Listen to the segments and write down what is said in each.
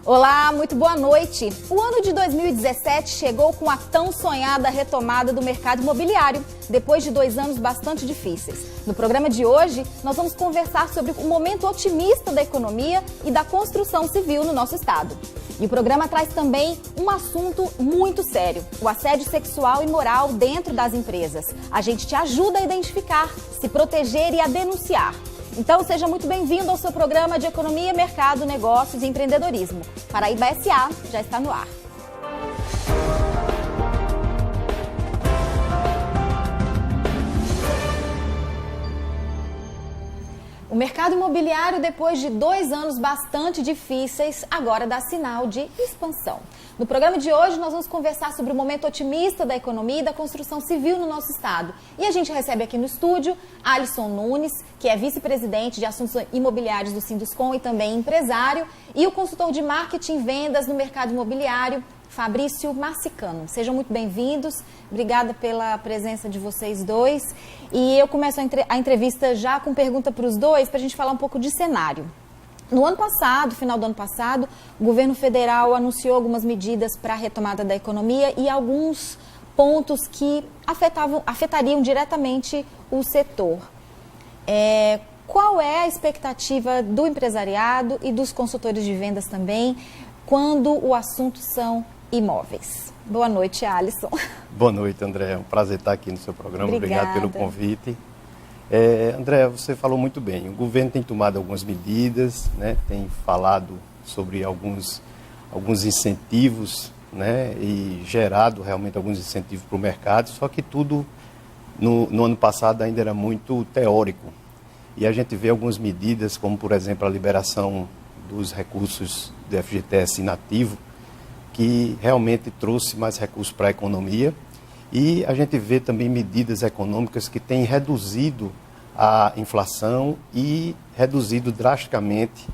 Olá, muito boa noite. O ano de 2017 chegou com a tão sonhada retomada do mercado imobiliário, depois de 2 anos bastante difíceis. No programa de hoje, nós vamos conversar sobre o momento otimista da economia e da construção civil no nosso estado. E o programa traz também um assunto muito sério, o assédio sexual e moral dentro das empresas. A gente te ajuda a identificar, se proteger e a denunciar. Então, seja muito bem-vindo ao seu programa de Economia, Mercado, Negócios e Empreendedorismo. Paraíba SA já está no ar. O mercado imobiliário, depois de 2 anos bastante difíceis, agora dá sinal de expansão. No programa de hoje, nós vamos conversar sobre o momento otimista da economia e da construção civil no nosso estado. E a gente recebe aqui no estúdio Alisson Nunes, que é vice-presidente de assuntos imobiliários do Sinduscom e também empresário, e o consultor de marketing e vendas no mercado imobiliário, Fabrício Massicano. Sejam muito bem-vindos. Obrigada pela presença de vocês dois. E eu começo a entrevista já com pergunta para os dois, para a gente falar um pouco de cenário. No ano passado, final do ano passado, o governo federal anunciou algumas medidas para a retomada da economia e alguns pontos que afetariam diretamente o setor. Qual é a expectativa do empresariado e dos consultores de vendas também, quando o assunto são imóveis? Boa noite, Alisson. Boa noite, André. É um prazer estar aqui no seu programa. Obrigada. Obrigado pelo convite. André, você falou muito bem. O governo tem tomado algumas medidas, né? Tem falado sobre alguns incentivos, né? E gerado realmente alguns incentivos para o mercado, só que tudo no ano passado ainda era muito teórico. E a gente vê algumas medidas, como por exemplo a liberação dos recursos do FGTS inativo, que realmente trouxe mais recursos para a economia, e a gente vê também medidas econômicas que têm reduzido a inflação e reduzido drasticamente,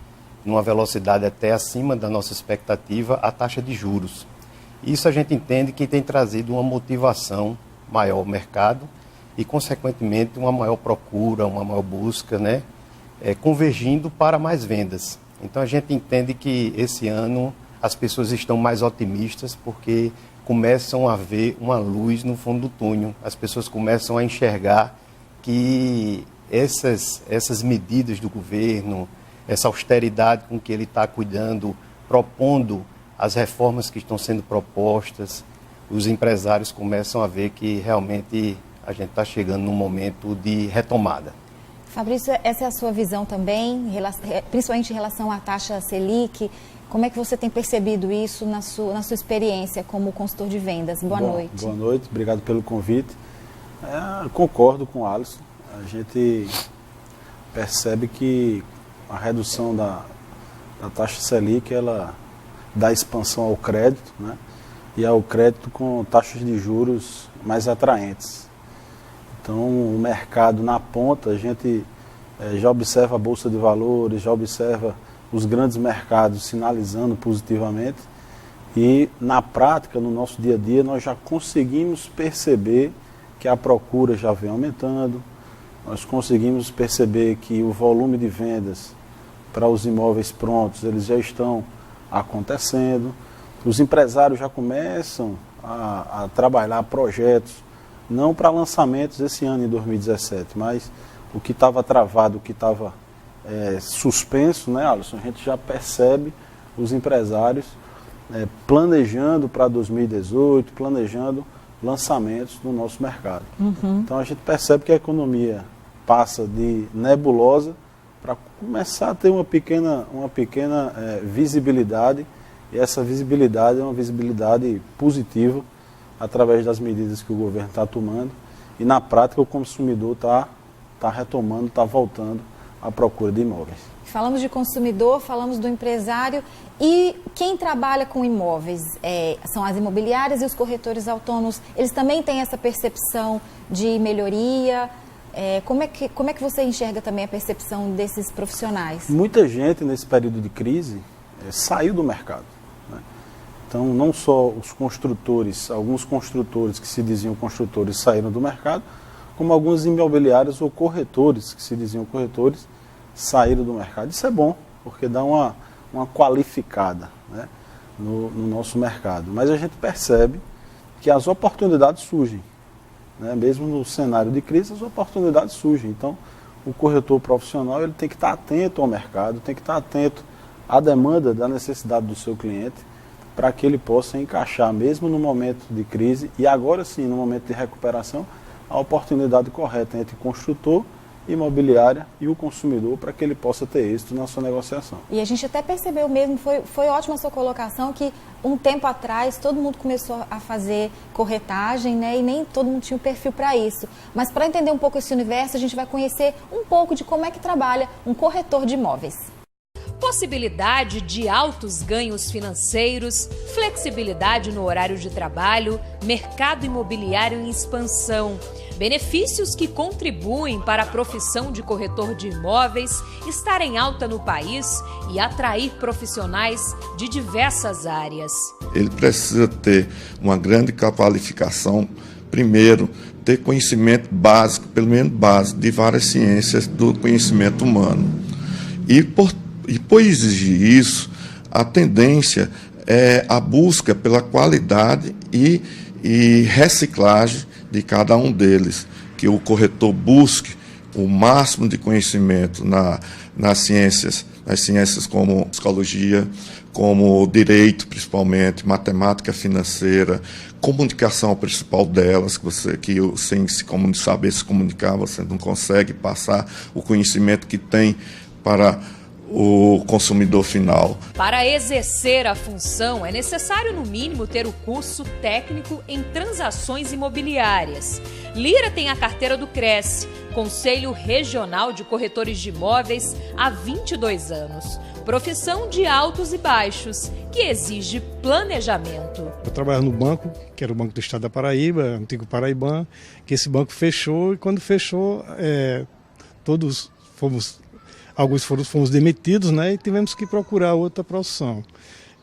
numa velocidade até acima da nossa expectativa, a taxa de juros. Isso a gente entende que tem trazido uma motivação maior ao mercado e, consequentemente, uma maior procura, uma maior busca, né, convergindo para mais vendas. Então a gente entende que esse ano as pessoas estão mais otimistas porque começam a ver uma luz no fundo do túnel. As pessoas começam a enxergar que essas medidas do governo, essa austeridade com que ele está cuidando, propondo as reformas que estão sendo propostas, os empresários começam a ver que realmente a gente está chegando num momento de retomada. Fabrício, essa é a sua visão também, principalmente em relação à taxa Selic. Como é que você tem percebido isso na sua experiência como consultor de vendas? Boa noite. Boa noite, obrigado pelo convite. Concordo com o Alisson. A gente percebe que a redução da taxa Selic, ela dá expansão ao crédito, né? E ao crédito com taxas de juros mais atraentes. Então, o mercado na ponta, a gente já observa a Bolsa de Valores, já observa os grandes mercados sinalizando positivamente, e na prática, no nosso dia a dia, nós já conseguimos perceber que a procura já vem aumentando, nós conseguimos perceber que o volume de vendas para os imóveis prontos, eles já estão acontecendo, os empresários já começam a trabalhar projetos, não para lançamentos esse ano em 2017, mas o que estava travado, o que estava suspenso, né, Alisson? A gente já percebe os empresários planejando para 2018, planejando lançamentos no nosso mercado. Uhum. Então a gente percebe que a economia passa de nebulosa para começar a ter uma pequena visibilidade, e essa visibilidade é uma visibilidade positiva através das medidas que o governo está tomando, e na prática o consumidor está retomando, está voltando à procura de imóveis. Falamos de consumidor, falamos do empresário, e quem trabalha com imóveis são as imobiliárias e os corretores autônomos. Eles também têm essa percepção de melhoria? Como é que você enxerga também a percepção desses profissionais? Muita gente nesse período de crise saiu do mercado, né? Então, não só os construtores, alguns construtores que se diziam construtores saíram do mercado, como alguns imobiliários ou corretores que se diziam corretores saíram do mercado. Isso é bom, porque dá uma qualificada, né, no nosso mercado. Mas a gente percebe que as oportunidades surgem, né? Mesmo no cenário de crise, as oportunidades surgem. Então, o corretor profissional ele tem que estar atento ao mercado, tem que estar atento à demanda, da necessidade do seu cliente, para que ele possa encaixar, mesmo no momento de crise, e agora sim, no momento de recuperação, a oportunidade correta entre construtor, imobiliária e o consumidor, para que ele possa ter êxito na sua negociação. E a gente até percebeu mesmo, foi ótima a sua colocação, que um tempo atrás todo mundo começou a fazer corretagem, né, e nem todo mundo tinha um perfil para isso. Mas para entender um pouco esse universo, a gente vai conhecer um pouco de como é que trabalha um corretor de imóveis. Possibilidade de altos ganhos financeiros, flexibilidade no horário de trabalho, mercado imobiliário em expansão. Benefícios que contribuem para a profissão de corretor de imóveis estar em alta no país e atrair profissionais de diversas áreas. Ele precisa ter uma grande qualificação, primeiro, ter conhecimento básico, pelo menos básico, de várias ciências do conhecimento humano. E por exigir isso, a tendência é a busca pela qualidade e reciclagem de cada um deles, que o corretor busque o máximo de conhecimento nas ciências como psicologia, como direito, principalmente, matemática financeira, comunicação, a principal delas, que sem saber se comunicar, você não consegue passar o conhecimento que tem para o consumidor final. Para exercer a função, é necessário, no mínimo, ter o curso técnico em transações imobiliárias. Lira tem a carteira do Cresce, Conselho Regional de Corretores de Imóveis, há 22 anos. Profissão de altos e baixos, que exige planejamento. Eu trabalhava no banco, que era o Banco do Estado da Paraíba, antigo Paraiban, que esse banco fechou, e quando fechou, alguns fomos demitidos, né, e tivemos que procurar outra profissão.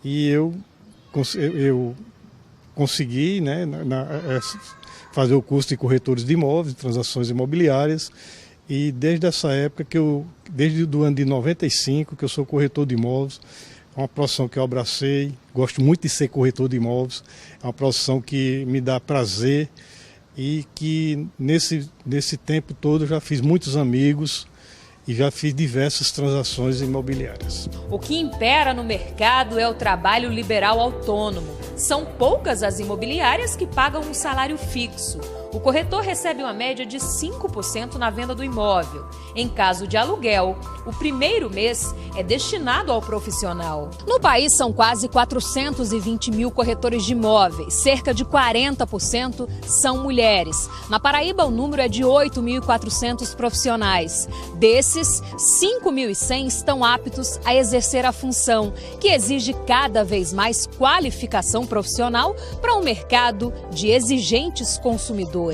E eu consegui, né, fazer o curso de corretores de imóveis, de transações imobiliárias, e desde essa época, desde o ano de 95, que eu sou corretor de imóveis. É uma profissão que eu abracei, gosto muito de ser corretor de imóveis, é uma profissão que me dá prazer e que nesse tempo todo eu já fiz muitos amigos, e já fiz diversas transações imobiliárias. O que impera no mercado é o trabalho liberal autônomo. São poucas as imobiliárias que pagam um salário fixo. O corretor recebe uma média de 5% na venda do imóvel. Em caso de aluguel, o primeiro mês é destinado ao profissional. No país são quase 420 mil corretores de imóveis. Cerca de 40% são mulheres. Na Paraíba, o número é de 8.400 profissionais. Desses, 5.100 estão aptos a exercer a função, que exige cada vez mais qualificação profissional para um mercado de exigentes consumidores.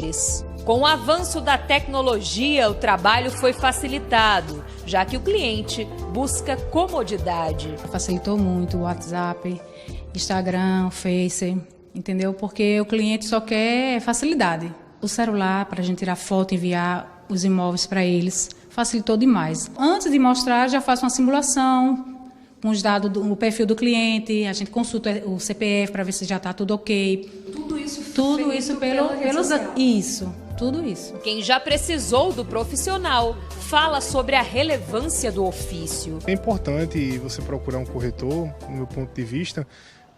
Com o avanço da tecnologia, o trabalho foi facilitado, já que o cliente busca comodidade. Facilitou muito o WhatsApp, Instagram, Face, entendeu? Porque o cliente só quer facilidade. O celular, para a gente tirar foto e enviar os imóveis para eles, facilitou demais. Antes de mostrar, já faço uma simulação com os dados do perfil do cliente, a gente consulta o CPF para ver se já está tudo ok. Tudo isso tudo isso. Quem já precisou do profissional fala sobre a relevância do ofício. É importante você procurar um corretor, no meu ponto de vista,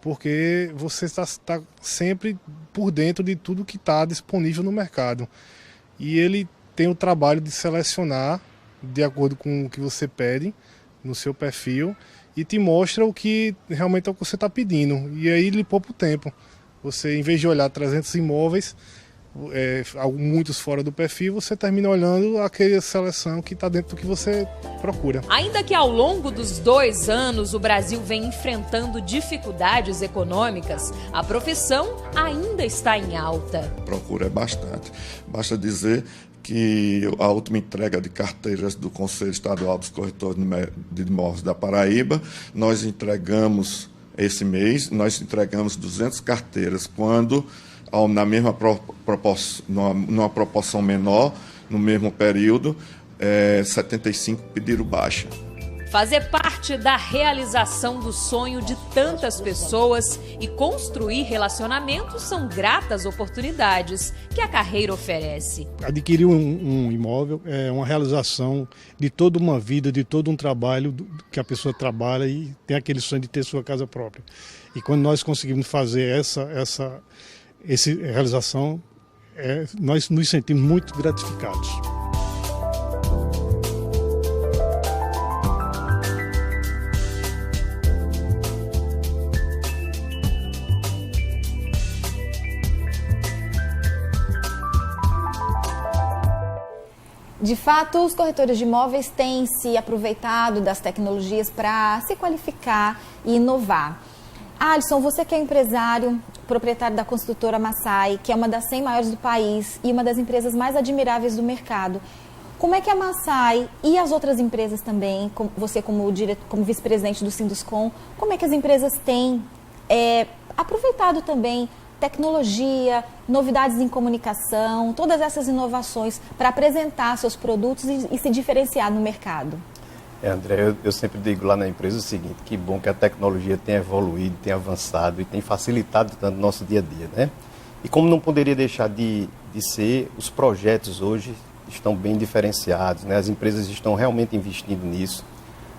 porque você está sempre por dentro de tudo que está disponível no mercado. E ele tem o trabalho de selecionar de acordo com o que você pede no seu perfil e te mostra o que realmente é o que você está pedindo. E aí ele poupa o tempo. Você, em vez de olhar 300 imóveis, muitos fora do perfil, você termina olhando aquela seleção que está dentro do que você procura. Ainda que ao longo dos 2 anos o Brasil vem enfrentando dificuldades econômicas, a profissão ainda está em alta. A procura é bastante. Basta dizer que a última entrega de carteiras do Conselho Estadual dos Corretores de Imóveis da Paraíba, nós entregamos esse mês, nós entregamos 200 carteiras, quando na mesma numa proporção menor, no mesmo período, 75 pediram baixa. Fazer parte da realização do sonho de tantas pessoas e construir relacionamentos são gratas oportunidades que a carreira oferece. Adquirir um imóvel é uma realização de toda uma vida, de todo um trabalho que a pessoa trabalha e tem aquele sonho de ter sua casa própria. E quando nós conseguimos fazer essa realização, nós nos sentimos muito gratificados. De fato, os corretores de imóveis têm se aproveitado das tecnologias para se qualificar e inovar. Alisson, você que é empresário, proprietário da construtora Massai, que é uma das 100 maiores do país e uma das empresas mais admiráveis do mercado. Como é que a Massai e as outras empresas também, você como vice-presidente do Sinduscom, como é que as empresas têm aproveitado também tecnologia, novidades em comunicação, todas essas inovações para apresentar seus produtos e se diferenciar no mercado? André, eu sempre digo lá na empresa o seguinte, que bom que a tecnologia tem evoluído, tem avançado e tem facilitado tanto o nosso dia a dia, né? E como não poderia deixar de ser, os projetos hoje estão bem diferenciados, né? As empresas estão realmente investindo nisso.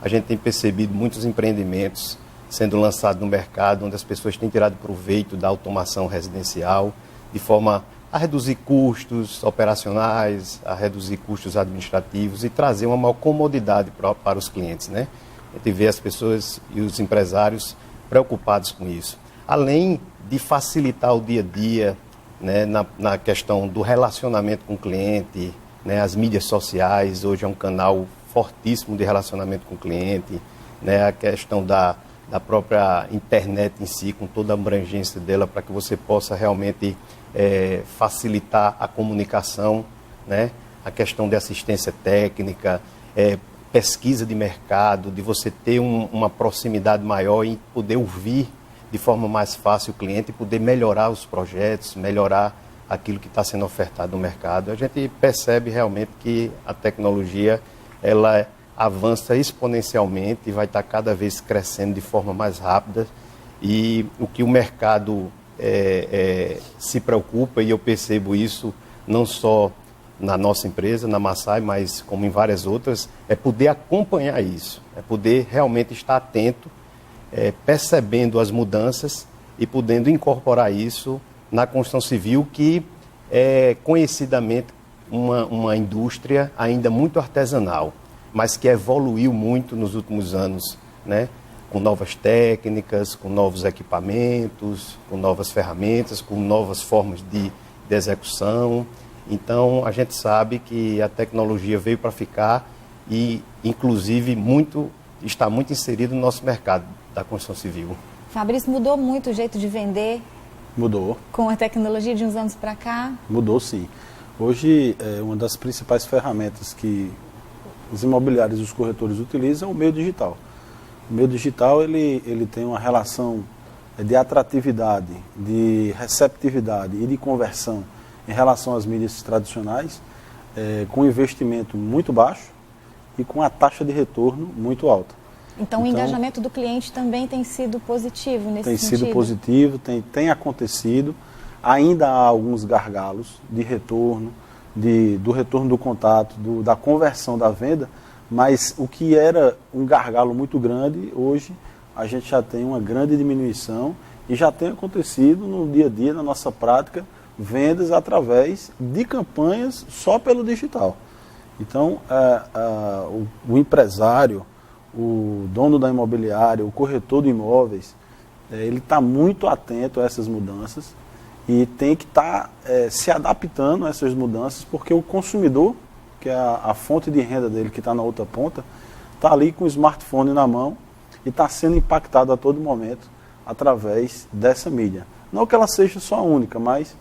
A gente tem percebido muitos empreendimentos sendo lançados no mercado, onde as pessoas têm tirado proveito da automação residencial, de forma a reduzir custos operacionais, a reduzir custos administrativos e trazer uma maior comodidade para os clientes, né? A gente vê as pessoas e os empresários preocupados com isso. Além de facilitar o dia a dia, né, na questão do relacionamento com o cliente, né, as mídias sociais, hoje é um canal fortíssimo de relacionamento com o cliente, né, a questão da própria internet em si, com toda a abrangência dela, para que você possa realmente facilitar a comunicação, né? A questão de assistência técnica, pesquisa de mercado, de você ter uma proximidade maior e poder ouvir de forma mais fácil o cliente e poder melhorar os projetos, melhorar aquilo que está sendo ofertado no mercado. A gente percebe realmente que a tecnologia, ela avança exponencialmente e vai estar cada vez crescendo de forma mais rápida. E o que o mercado se preocupa, e eu percebo isso não só na nossa empresa, na Massai, mas como em várias outras, é poder acompanhar isso, é poder realmente estar atento, percebendo as mudanças e podendo incorporar isso na construção civil, que é conhecidamente uma indústria ainda muito artesanal, mas que evoluiu muito nos últimos anos, né? Com novas técnicas, com novos equipamentos, com novas ferramentas, com novas formas de execução. Então, a gente sabe que a tecnologia veio para ficar e, inclusive, está muito inserido no nosso mercado da construção civil. Fabrício, mudou muito o jeito de vender? Mudou. Com a tecnologia de uns anos para cá? Mudou, sim. Hoje, uma das principais ferramentas que os imobiliários e os corretores utilizam é o meio digital. O meio digital ele tem uma relação de atratividade, de receptividade e de conversão em relação às mídias tradicionais, com um investimento muito baixo e com a taxa de retorno muito alta. Então o engajamento do cliente também tem sido positivo nesse sentido? Tem sido positivo, tem acontecido. Ainda há alguns gargalos de retorno, do retorno do contato, da conversão da venda, mas o que era um gargalo muito grande, hoje a gente já tem uma grande diminuição e já tem acontecido no dia a dia, na nossa prática, vendas através de campanhas só pelo digital. Então, o empresário, o dono da imobiliária, o corretor de imóveis, ele está muito atento a essas mudanças e tem que estar se adaptando a essas mudanças, porque o consumidor, que é a fonte de renda dele, que está na outra ponta, está ali com o smartphone na mão e está sendo impactado a todo momento através dessa mídia. Não que ela seja só a única, mas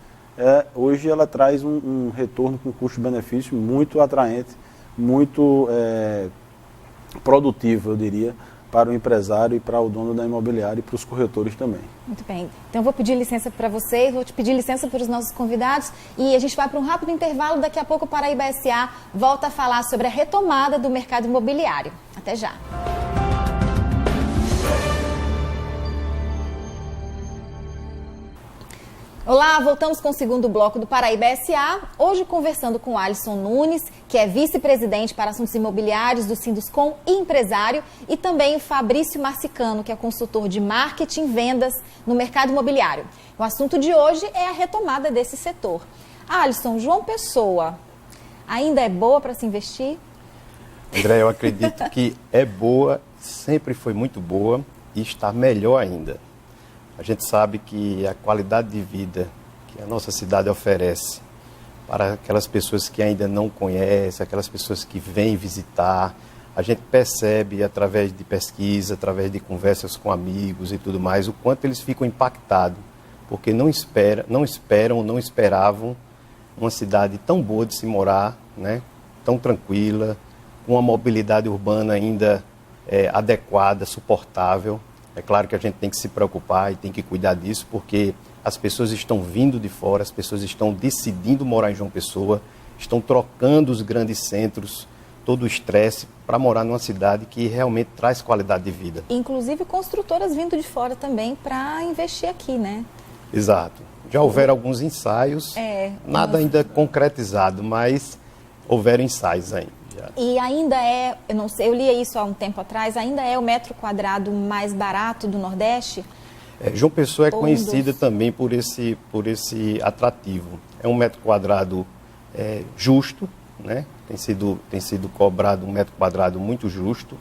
hoje ela traz um retorno com custo-benefício muito atraente, muito produtivo, eu diria, para o empresário e para o dono da imobiliária e para os corretores também. Muito bem. Então eu vou pedir licença para vocês, vou te pedir licença para os nossos convidados e a gente vai para um rápido intervalo. Daqui a pouco o Paraíba SA volta a falar sobre a retomada do mercado imobiliário. Até já. Olá, voltamos com o segundo bloco do Paraíba SA, hoje conversando com Alisson Nunes, que é vice-presidente para assuntos imobiliários do Sinduscom e empresário, e também o Fabrício Marcicano, que é consultor de marketing e vendas no mercado imobiliário. O assunto de hoje é a retomada desse setor. Alisson, João Pessoa, ainda é boa para se investir? André, eu acredito que é boa, sempre foi muito boa e está melhor ainda. A gente sabe que a qualidade de vida que a nossa cidade oferece para aquelas pessoas que ainda não conhecem, aquelas pessoas que vêm visitar, a gente percebe através de pesquisa, através de conversas com amigos e tudo mais, o quanto eles ficam impactados, porque não esperavam uma cidade tão boa de se morar, né? Tão tranquila, com uma mobilidade urbana ainda adequada, suportável. É claro que a gente tem que se preocupar e tem que cuidar disso, porque as pessoas estão vindo de fora, as pessoas estão decidindo morar em João Pessoa, estão trocando os grandes centros, todo o estresse, para morar numa cidade que realmente traz qualidade de vida. Inclusive construtoras vindo de fora também para investir aqui, né? Exato. Já houveram alguns ensaios, nada ainda concretizado, mas houveram ensaios ainda. E ainda eu não sei, eu li isso há um tempo atrás, ainda é o metro quadrado mais barato do Nordeste? João Pessoa é conhecida também por esse atrativo. É um metro quadrado justo, né? Tem sido cobrado um metro quadrado muito justo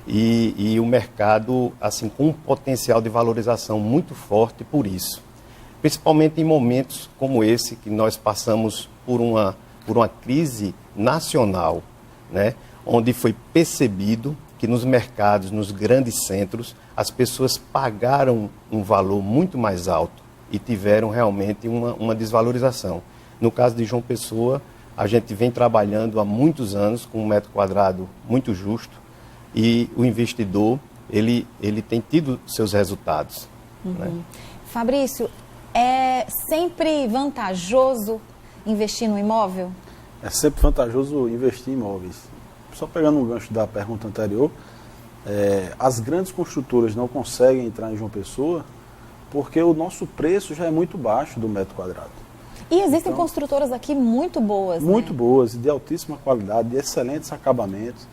e o mercado assim com um potencial de valorização muito forte por isso. Principalmente em momentos como esse que nós passamos por uma crise nacional, né, onde foi percebido que nos mercados, nos grandes centros, as pessoas pagaram um valor muito mais alto e tiveram realmente uma desvalorização. No caso de João Pessoa, a gente vem trabalhando há muitos anos com um metro quadrado muito justo e o investidor ele tem tido seus resultados. Né? Fabrício, é sempre vantajoso investir no imóvel? É sempre vantajoso investir em imóveis. Só pegando um gancho da pergunta anterior, as grandes construtoras não conseguem entrar em João Pessoa porque o nosso preço já é muito baixo do metro quadrado. E existem construtoras aqui muito boas, muito boas, de altíssima qualidade, de excelentes acabamentos,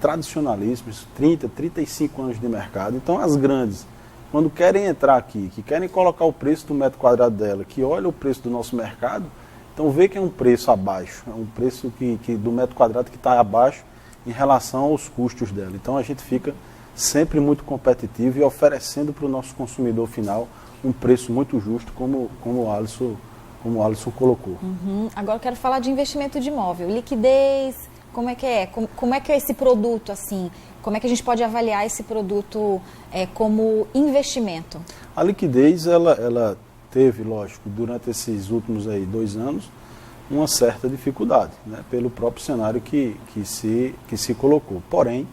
tradicionalíssimos, 30, 35 anos de mercado. Então as grandes, quando querem entrar aqui, que querem colocar o preço do metro quadrado dela, que olha o preço do nosso mercado, então vê que é um preço abaixo, é um preço que do metro quadrado que está abaixo em relação aos custos dela. Então a gente fica sempre muito competitivo e oferecendo para o nosso consumidor final um preço muito justo, como o Alisson colocou. Agora eu quero falar de investimento de imóvel, liquidez, como é que é? Como é que é esse produto assim? Como é que a gente pode avaliar esse produto como investimento? A liquidez, ela teve, lógico, durante esses últimos 2 anos, uma certa dificuldade, né, pelo próprio cenário que se colocou. Porém,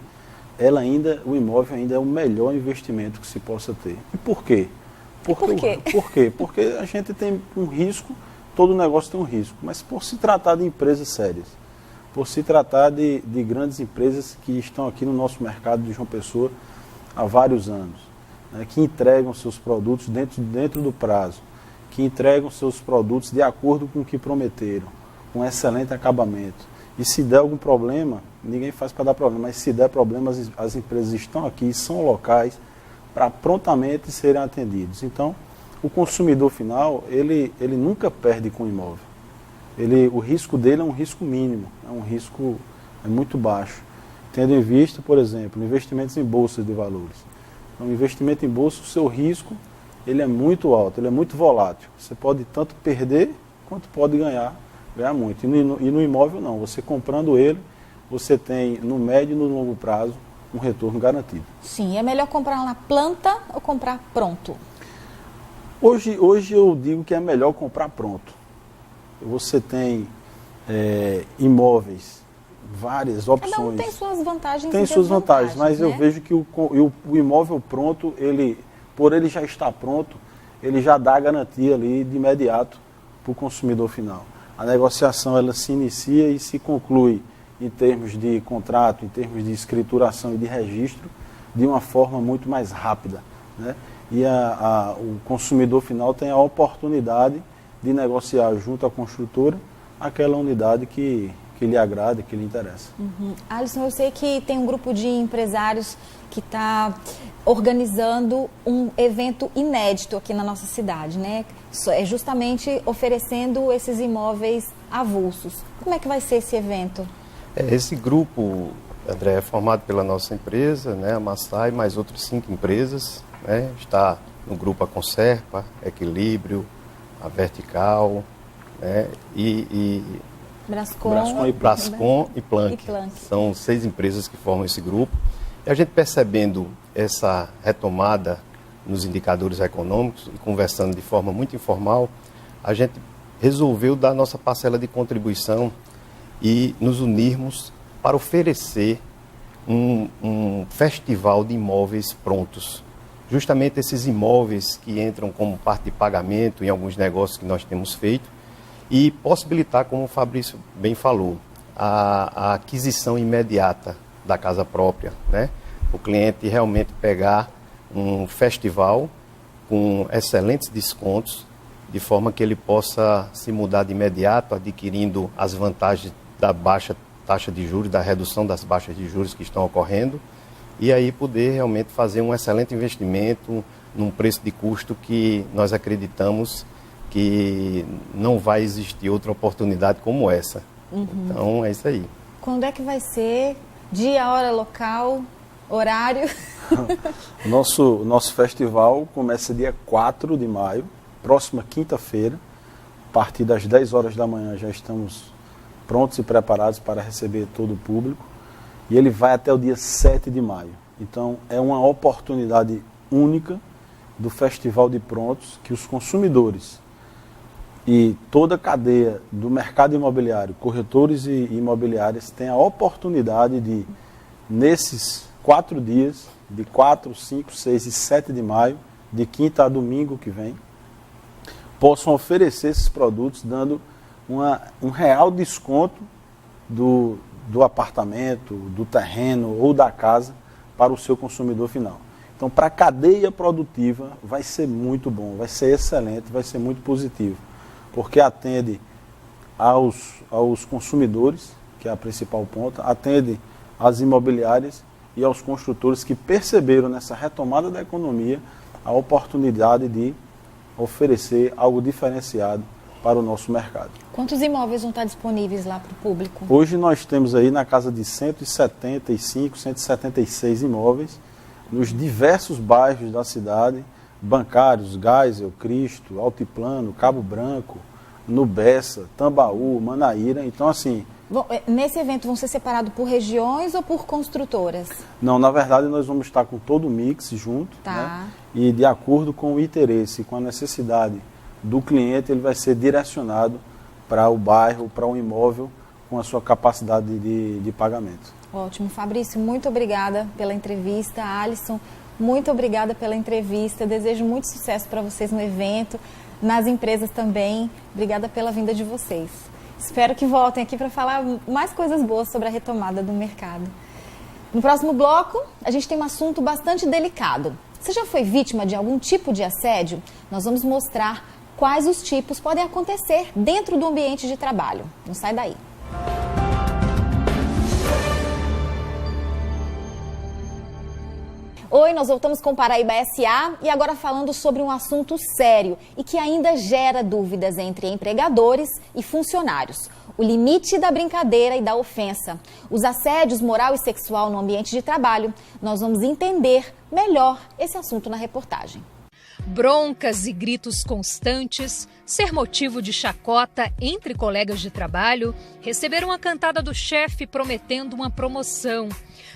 o imóvel ainda é o melhor investimento que se possa ter. E por quê? Por quê? Porque a gente tem um risco, todo negócio tem um risco, mas por se tratar de empresas sérias, por se tratar de grandes empresas que estão aqui no nosso mercado de João Pessoa há vários anos, né, que entregam seus produtos dentro do prazo, que entregam seus produtos de acordo com o que prometeram, com excelente acabamento. E se der algum problema, ninguém faz para dar problema, mas se der problema, as empresas estão aqui, são locais, para prontamente serem atendidos. Então, o consumidor final, ele nunca perde com o imóvel. O risco dele é um risco mínimo, é um risco muito baixo. Tendo em vista, por exemplo, investimentos em bolsas de valores. Então, investimento em bolsa, o seu risco ele é muito alto, ele é muito volátil. Você pode tanto perder, quanto pode ganhar muito. E no imóvel não, você comprando ele, você tem no médio e no longo prazo um retorno garantido. Sim, é melhor comprar na planta ou comprar pronto? Hoje eu digo que é melhor comprar pronto. Você tem imóveis, várias opções. Cada um tem suas vantagens tem e suas vantagens, mas né? eu vejo que o imóvel pronto, por ele já estar pronto, ele já dá a garantia ali de imediato para o consumidor final. A negociação ela se inicia e se conclui em termos de contrato, em termos de escrituração e de registro, de uma forma muito mais rápida, né? e o consumidor final tem a oportunidade de negociar junto à construtora aquela unidade que lhe agrada, que lhe interessa. Alisson, eu sei que tem um grupo de empresários que está organizando um evento inédito aqui na nossa cidade, né? É justamente oferecendo esses imóveis avulsos. Como é que vai ser esse evento? Esse grupo, André, é formado pela nossa empresa, né, a Massai, mais outras 5 empresas, né? Está no grupo a Conserpa, Equilíbrio, a Vertical, né, e Brascom e Planck. São 6 empresas que formam esse grupo. E a gente percebendo essa retomada nos indicadores econômicos e conversando de forma muito informal, a gente resolveu dar nossa parcela de contribuição e nos unirmos para oferecer um festival de imóveis prontos. Justamente esses imóveis que entram como parte de pagamento em alguns negócios que nós temos feito e possibilitar, como o Fabrício bem falou, a aquisição imediata da casa própria, né? O cliente realmente pegar um festival com excelentes descontos, de forma que ele possa se mudar de imediato, adquirindo as vantagens da baixa taxa de juros, da redução das baixas de juros que estão ocorrendo, e aí poder realmente fazer um excelente investimento num preço de custo que nós acreditamos que não vai existir outra oportunidade como essa. Então, é isso aí. Quando é que vai ser? Dia, hora, local, horário? Nosso festival começa dia 4 de maio, próxima quinta-feira. A partir das 10 horas da manhã já estamos prontos e preparados para receber todo o público. E ele vai até o dia 7 de maio. Então, é uma oportunidade única do Festival de Prontos que os consumidores e toda a cadeia do mercado imobiliário, corretores e imobiliárias, têm a oportunidade de, nesses 4 dias, de 4, 5, 6 e 7 de maio, de quinta a domingo que vem, possam oferecer esses produtos dando um real desconto do apartamento, do terreno ou da casa para o seu consumidor final. Então, para a cadeia produtiva, vai ser muito bom, vai ser excelente, vai ser muito positivo, porque atende aos consumidores, que é a principal ponta, atende às imobiliárias e aos construtores que perceberam nessa retomada da economia a oportunidade de oferecer algo diferenciado para o nosso mercado. Quantos imóveis vão estar disponíveis lá para o público? Hoje nós temos aí na casa de 175, 176 imóveis, nos diversos bairros da cidade, Bancários, Geisel, Cristo, Altiplano, Cabo Branco, Nubessa, Tambaú, Manaíra. Então, assim... Bom, nesse evento vão ser separados por regiões ou por construtoras? Não, na verdade nós vamos estar com todo o mix junto, né? E de acordo com o interesse, com a necessidade do cliente, ele vai ser direcionado para o bairro, para o imóvel, com a sua capacidade de pagamento. Ótimo. Fabrício, muito obrigada pela entrevista. Alisson, muito obrigada pela entrevista. Desejo muito sucesso para vocês no evento, nas empresas também. Obrigada pela vinda de vocês. Espero que voltem aqui para falar mais coisas boas sobre a retomada do mercado. No próximo bloco, a gente tem um assunto bastante delicado. Você já foi vítima de algum tipo de assédio? Nós vamos mostrar quais os tipos podem acontecer dentro do ambiente de trabalho. Não sai daí. Oi, nós voltamos com Paraíba SA e agora falando sobre um assunto sério e que ainda gera dúvidas entre empregadores e funcionários. O limite da brincadeira e da ofensa. Os assédios moral e sexual no ambiente de trabalho. Nós vamos entender melhor esse assunto na reportagem. Broncas e gritos constantes, ser motivo de chacota entre colegas de trabalho, receber uma cantada do chefe prometendo uma promoção.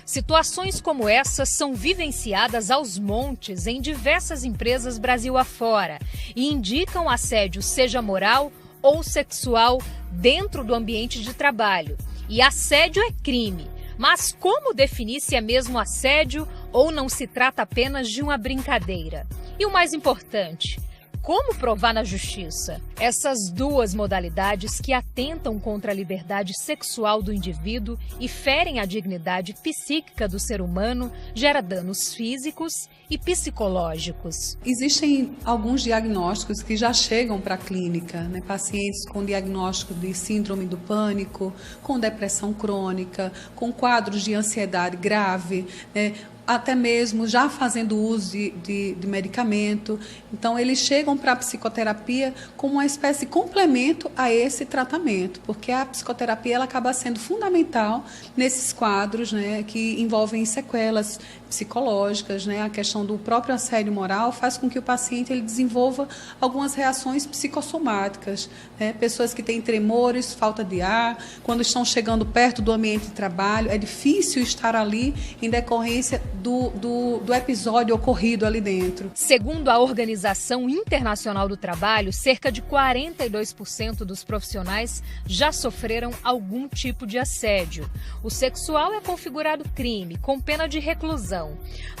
Situações como essas são vivenciadas aos montes em diversas empresas Brasil afora e indicam assédio, seja moral ou sexual, dentro do ambiente de trabalho. E assédio é crime. Mas como definir se é mesmo assédio ou não se trata apenas de uma brincadeira? E o mais importante, como provar na justiça. Essas duas modalidades que atentam contra a liberdade sexual do indivíduo e ferem a dignidade psíquica do ser humano gera danos físicos e psicológicos. Existem alguns diagnósticos que já chegam para a clínica, né? Pacientes com diagnóstico de síndrome do pânico, com depressão crônica, com quadros de ansiedade grave, né? Até mesmo já fazendo uso de medicamento. Então, eles chegam para a psicoterapia como uma espécie de complemento a esse tratamento, porque a psicoterapia ela acaba sendo fundamental nesses quadros, né, que envolvem sequelas psicológicas, né, a questão do próprio assédio moral faz com que o paciente ele desenvolva algumas reações psicossomáticas, né, pessoas que têm tremores, falta de ar, quando estão chegando perto do ambiente de trabalho, é difícil estar ali em decorrência do episódio ocorrido ali dentro. Segundo a Organização Internacional do Trabalho, cerca de 42% dos profissionais já sofreram algum tipo de assédio. O sexual é configurado crime, com pena de reclusão.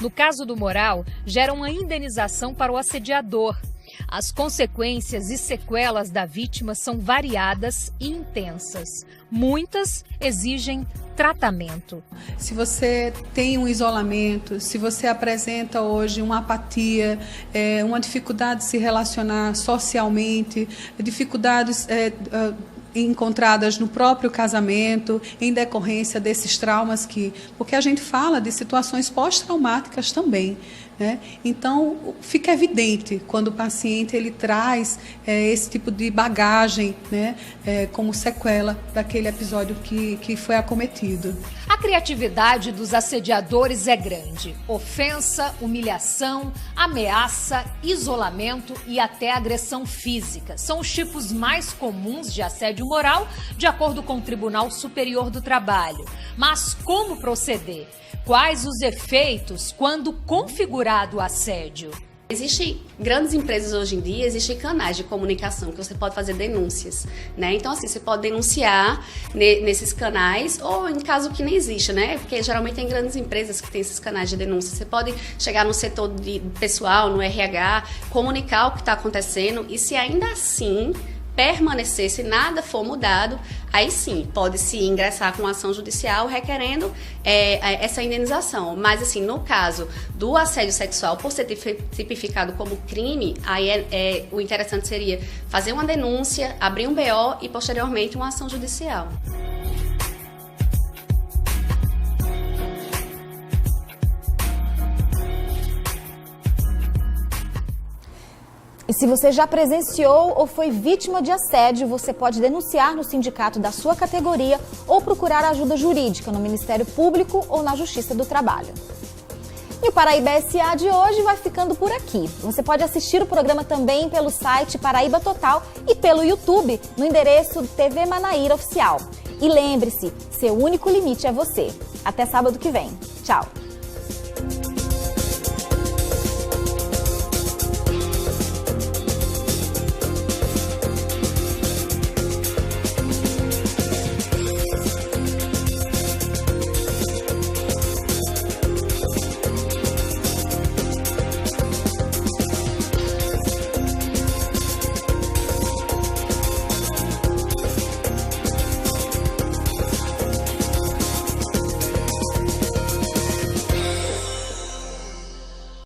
No caso do moral, gera uma indenização para o assediador. As consequências e sequelas da vítima são variadas e intensas. Muitas exigem tratamento. Se você tem um isolamento, se você apresenta hoje uma apatia, uma dificuldade de se relacionar socialmente, dificuldades encontradas no próprio casamento, em decorrência desses traumas porque a gente fala de situações pós-traumáticas também, né? Então, fica evidente quando o paciente ele traz esse tipo de bagagem, né, como sequela daquele episódio que foi acometido. A criatividade dos assediadores é grande. Ofensa, humilhação, ameaça, isolamento e até agressão física. São os tipos mais comuns de assédio moral, de acordo com o Tribunal Superior do Trabalho. Mas como proceder? Quais os efeitos quando configurado o assédio? Existem grandes empresas hoje em dia, existem canais de comunicação que você pode fazer denúncias, né? Então, assim, você pode denunciar nesses canais ou em caso que nem exista, né? Porque geralmente tem grandes empresas que têm esses canais de denúncia. Você pode chegar no setor de pessoal, no RH, comunicar o que está acontecendo e se ainda assim permanecer, se nada for mudado, aí sim, pode-se ingressar com ação judicial requerendo essa indenização. Mas, assim, no caso do assédio sexual, por ser tipificado como crime, aí o interessante seria fazer uma denúncia, abrir um BO e, posteriormente, uma ação judicial. E se você já presenciou ou foi vítima de assédio, você pode denunciar no sindicato da sua categoria ou procurar ajuda jurídica no Ministério Público ou na Justiça do Trabalho. E o Paraíba SA de hoje vai ficando por aqui. Você pode assistir o programa também pelo site Paraíba Total e pelo YouTube, no endereço TV Manaíra Oficial. E lembre-se, seu único limite é você. Até sábado que vem. Tchau!